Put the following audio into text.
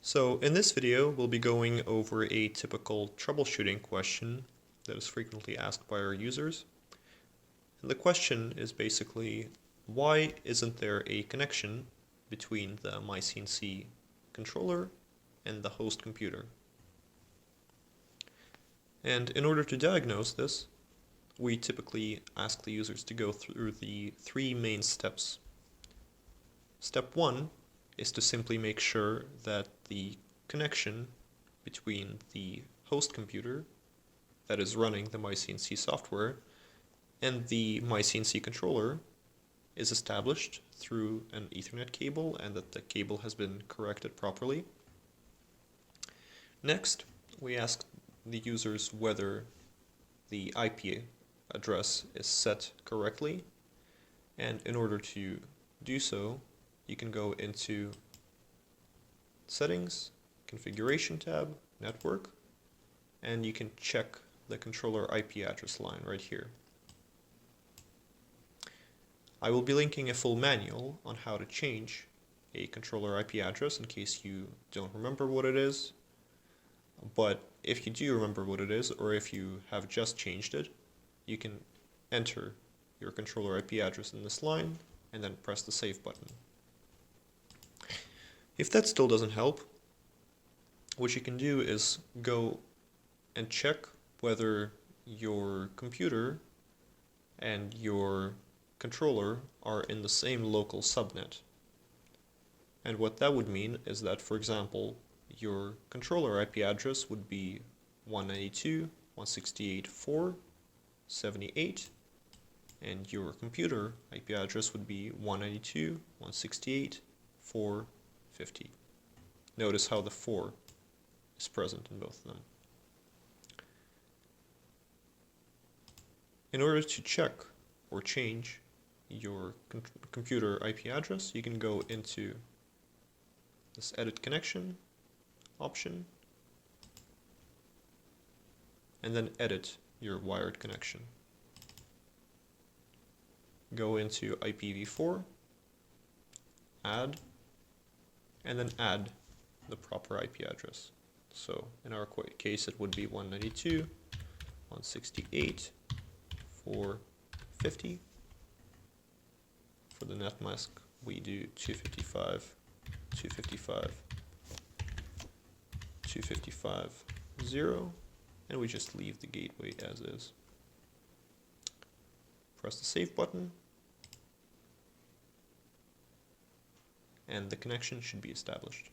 So in this video, we'll be going over a typical troubleshooting question that is frequently asked by our users. And the question is basically, why isn't there a connection between the myCNC controller and the host computer? And in order to diagnose this, we typically ask the users to go through the three main steps. Step one is to simply make sure that the connection between the host computer that is running the myCNC software and the myCNC controller is established through an Ethernet cable and that the cable has been corrected properly. Next, we ask the users whether the IP address is set correctly, and in order to do so, you can go into Settings, Configuration tab, Network, and you can check the controller IP address line right here. I will be linking a full manual on how to change a controller IP address in case you don't remember what it is. But if you do remember what it is, or if you have just changed it, you can enter your controller IP address in this line and then press the save button. If that still doesn't help, what you can do is go and check whether your computer and your controller are in the same local subnet. And what that would mean is that, for example, your controller IP address would be 192.168.4.78, and your computer IP address would be 192.168.4.50. Notice how the 4 is present in both of them. In order to check or change your computer IP address, you can go into this Edit Connection option and then edit your wired connection. Go into IPv4, add, and then add the proper IP address. So in our case it would be 192.168.4.50. For the net mask we do 255.255.255.0, and we just leave the gateway as is. Press the save button and the connection should be established.